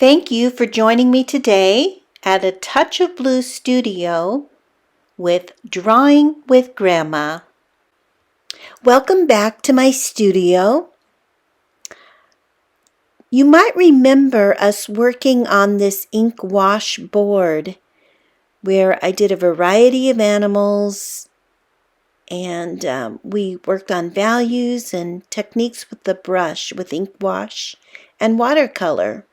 Thank you for joining me today at A Touch of Blue Studio with Drawing with Grandma. Welcome back to my studio. You might remember us working on this ink wash board where I did a variety of animals and we worked on values and techniques with the brush, with ink wash and watercolor.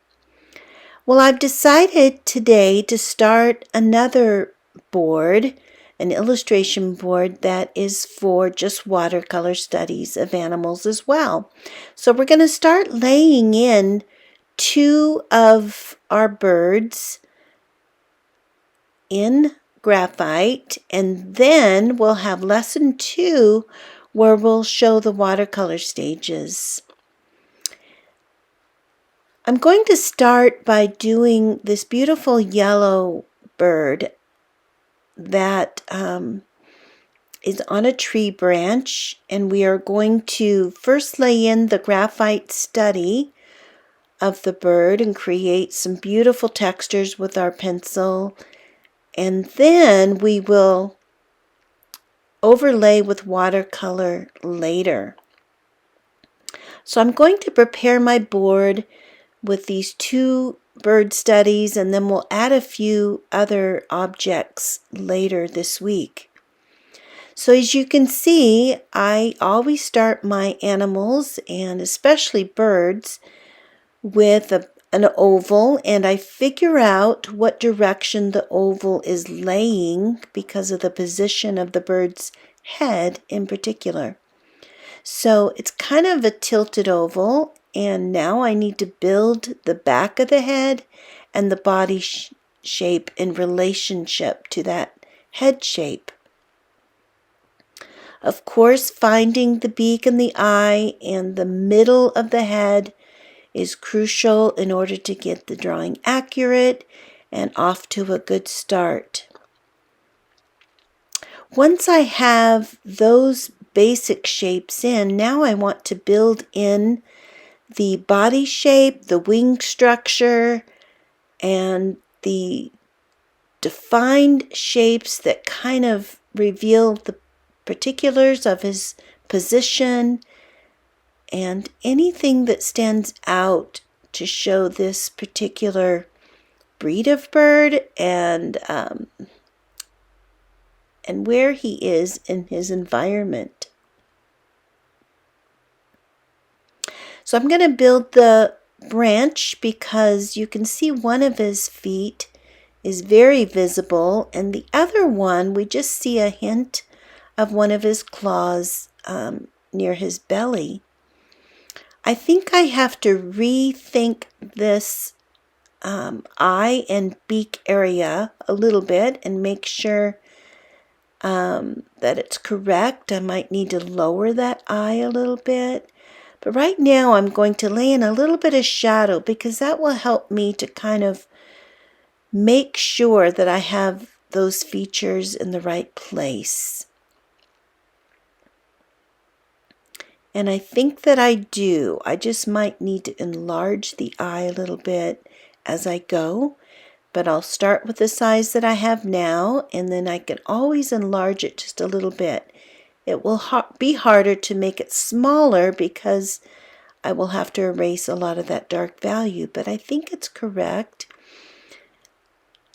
Well, I've decided today to start another board, an illustration board that is for just watercolor studies of animals as well. So we're going to start laying in two of our birds in graphite, and then we'll have lesson 2 where we'll show the watercolor stages. I'm going to start by doing this beautiful yellow bird that is on a tree branch, and we are going to first lay in the graphite study of the bird and create some beautiful textures with our pencil, and then we will overlay with watercolor later. So I'm going to prepare my board with these two bird studies, and then we'll add a few other objects later this week. So as you can see, I always start my animals, and especially birds, with an oval, and I figure out what direction the oval is laying because of the position of the bird's head in particular. So it's kind of a tilted oval, and now I need to build the back of the head and the body shape in relationship to that head shape. Of course, finding the beak and the eye and the middle of the head is crucial in order to get the drawing accurate and off to a good start. Once I have those basic shapes in, now I want to build in the body shape, the wing structure, and the defined shapes that kind of reveal the particulars of his position and anything that stands out to show this particular breed of bird and where he is in his environment. So I'm going to build the branch because you can see one of his feet is very visible, and the other one we just see a hint of one of his claws near his belly. I think I have to rethink this eye and beak area a little bit and make sure that it's correct. I might need to lower that eye a little bit. But right now I'm going to lay in a little bit of shadow because that will help me to kind of make sure that I have those features in the right place. And I think that I do. I just might need to enlarge the eye a little bit as I go. But I'll start with the size that I have now, and then I can always enlarge it just a little bit. It will be harder to make it smaller because I will have to erase a lot of that dark value, but I think it's correct.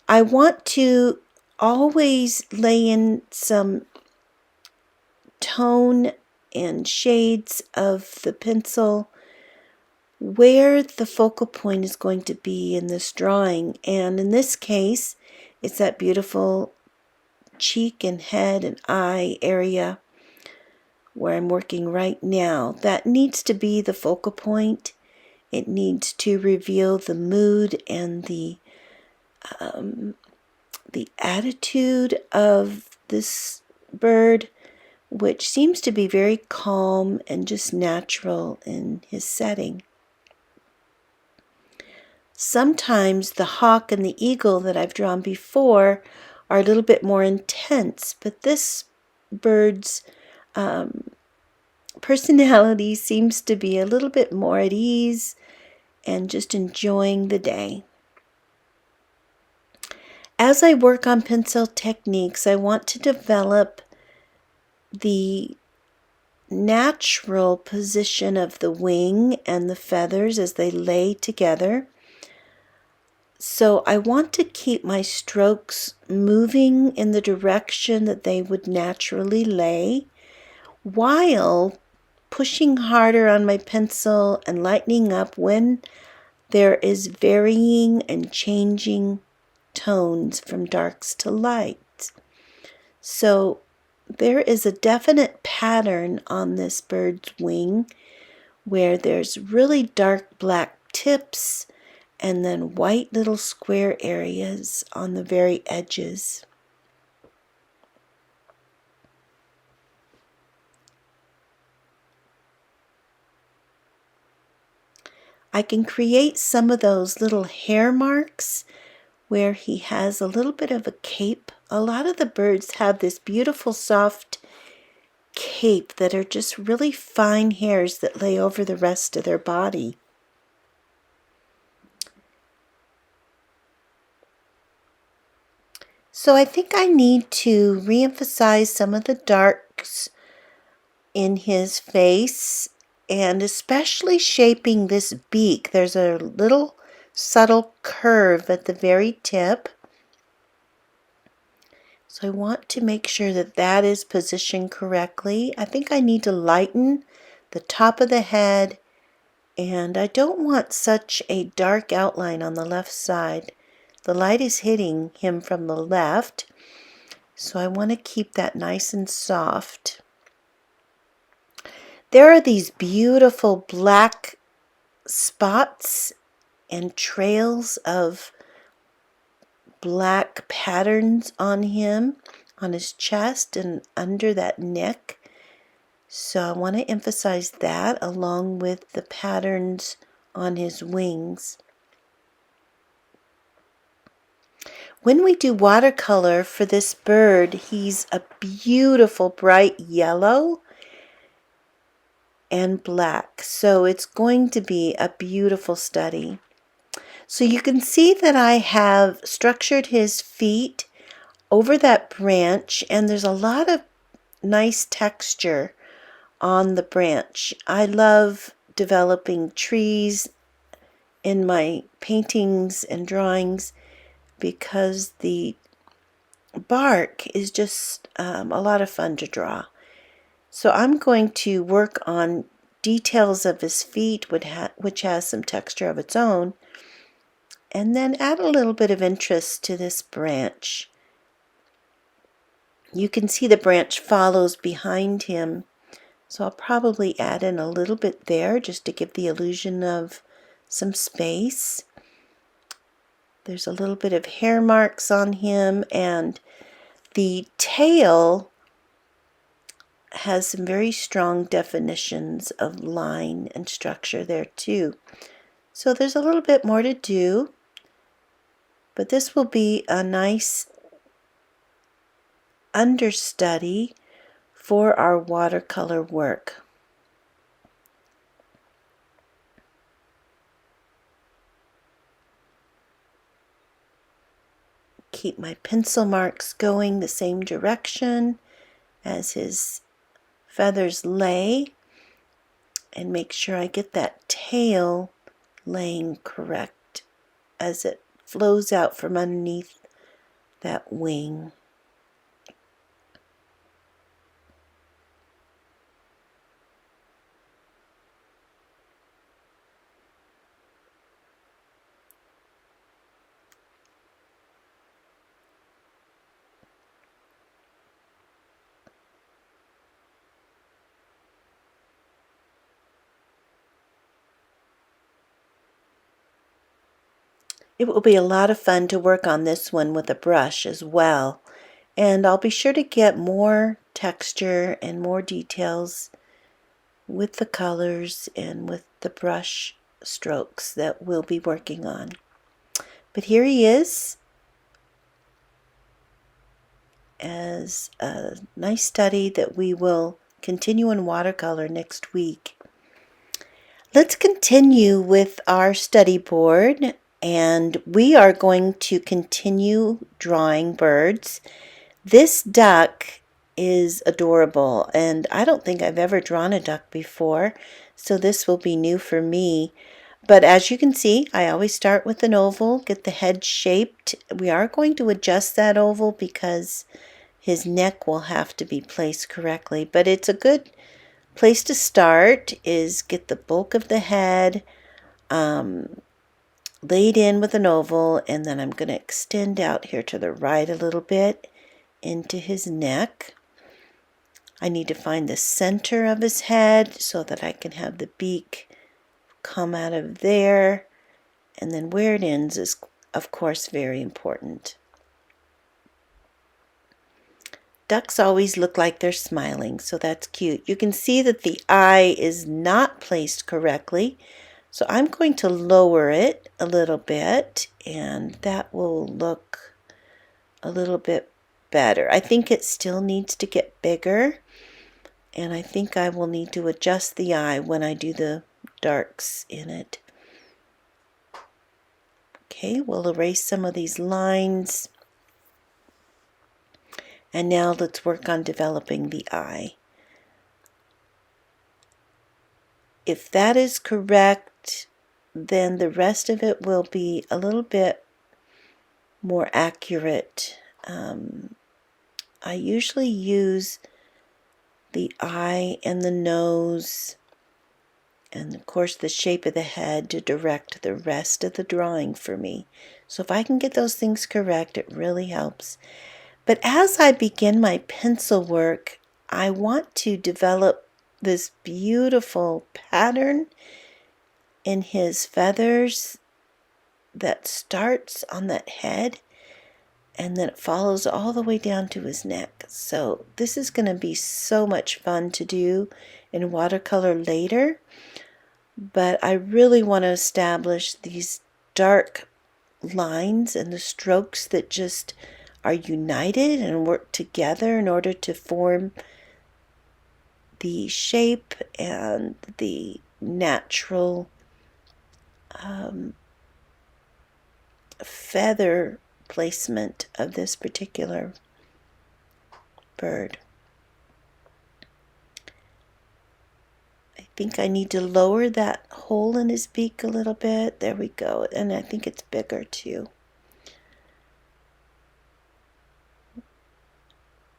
I want to always lay in some tone and shades of the pencil where the focal point is going to be in this drawing, and in this case it's that beautiful cheek and head and eye area where I'm working right now. That needs to be the focal point. It needs to reveal the mood and the attitude of this bird, which seems to be very calm and just natural in his setting. Sometimes the hawk and the eagle that I've drawn before are a little bit more intense, but this bird's personality seems to be a little bit more at ease and just enjoying the day. As I work on pencil techniques, I want to develop the natural position of the wing and the feathers as they lay together. So I want to keep my strokes moving in the direction that they would naturally lay, while pushing harder on my pencil and lightening up when there is varying and changing tones from darks to lights. So there is a definite pattern on this bird's wing where there's really dark black tips and then white little square areas on the very edges. I can create some of those little hair marks where he has a little bit of a cape. A lot of the birds have this beautiful soft cape that are just really fine hairs that lay over the rest of their body. So I think I need to reemphasize some of the darks in his face, and especially shaping this beak. There's a little subtle curve at the very tip. So I want to make sure that that is positioned correctly. I think I need to lighten the top of the head, and I don't want such a dark outline on the left side. The light is hitting him from the left, so I want to keep that nice and soft. There are these beautiful black spots and trails of black patterns on him, on his chest and under that neck. So I want to emphasize that along with the patterns on his wings. When we do watercolor for this bird, he's a beautiful bright yellow and black. So it's going to be a beautiful study. So you can see that I have structured his feet over that branch, and there's a lot of nice texture on the branch. I love developing trees in my paintings and drawings because the bark is just a lot of fun to draw. So I'm going to work on details of his feet, which has some texture of its own, and then add a little bit of interest to this branch. You can see the branch follows behind him, so I'll probably add in a little bit there just to give the illusion of some space. There's a little bit of hair marks on him, and the tail has some very strong definitions of line and structure there too. So there's a little bit more to do, but this will be a nice understudy for our watercolor work. Keep my pencil marks going the same direction as his feathers lay, and make sure I get that tail laying correct as it flows out from underneath that wing. It will be a lot of fun to work on this one with a brush as well. And I'll be sure to get more texture and more details with the colors and with the brush strokes that we'll be working on. But here he is as a nice study that we will continue in watercolor next week. Let's continue with our study board, and we are going to continue drawing birds. This duck is adorable, and I don't think I've ever drawn a duck before, so this will be new for me. But as you can see, I always start with an oval, get the head shaped. We are going to adjust that oval because his neck will have to be placed correctly, but it's a good place to start is get the bulk of the head laid in with an oval, and then I'm going to extend out here to the right a little bit into his neck. I need to find the center of his head so that I can have the beak come out of there, and then where it ends is of course very important. Ducks always look like they're smiling, so that's cute. You can see that the eye is not placed correctly, so I'm going to lower it a little bit, and that will look a little bit better. I think it still needs to get bigger, and I think I will need to adjust the eye when I do the darks in it. Okay, we'll erase some of these lines. And now let's work on developing the eye. If that is correct, then the rest of it will be a little bit more accurate. I usually use the eye and the nose and of course the shape of the head to direct the rest of the drawing for me. So if I can get those things correct, it really helps. But as I begin my pencil work, I want to develop this beautiful pattern in his feathers that starts on that head and then it follows all the way down to his neck. So this is going to be so much fun to do in watercolor later, but I really want to establish these dark lines and the strokes that just are united and work together in order to form the shape and the natural feather placement of this particular bird. I think I need to lower that hole in his beak a little bit. There we go. And I think it's bigger too.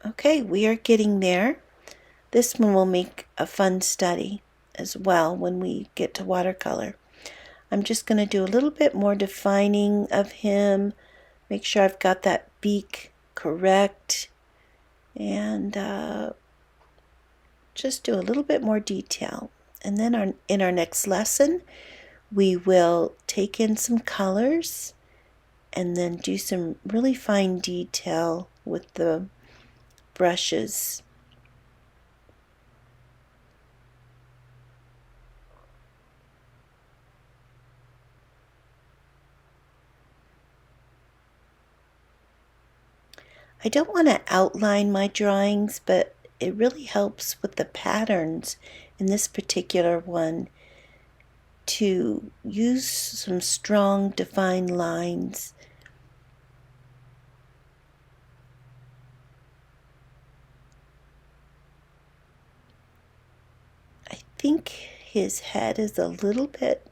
Okay, we are getting there. This one will make a fun study as well when we get to watercolor. I'm just going to do a little bit more defining of him. Make sure I've got that beak correct. And just do a little bit more detail. And then in our next lesson, we will take in some colors and then do some really fine detail with the brushes. I don't want to outline my drawings, but it really helps with the patterns in this particular one to use some strong defined lines. I think his head is a little bit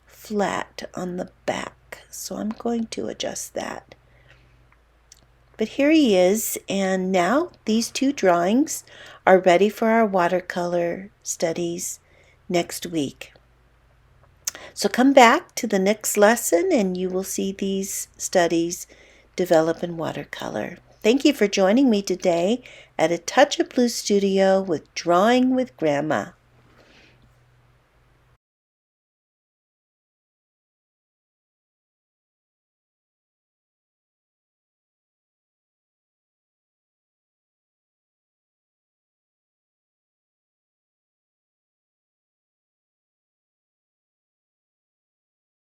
flat on the back, so I'm going to adjust that. But here he is, and now these two drawings are ready for our watercolor studies next week. So come back to the next lesson and you will see these studies develop in watercolor. Thank you for joining me today at A Touch of Blue Studio with Drawing with Grandma.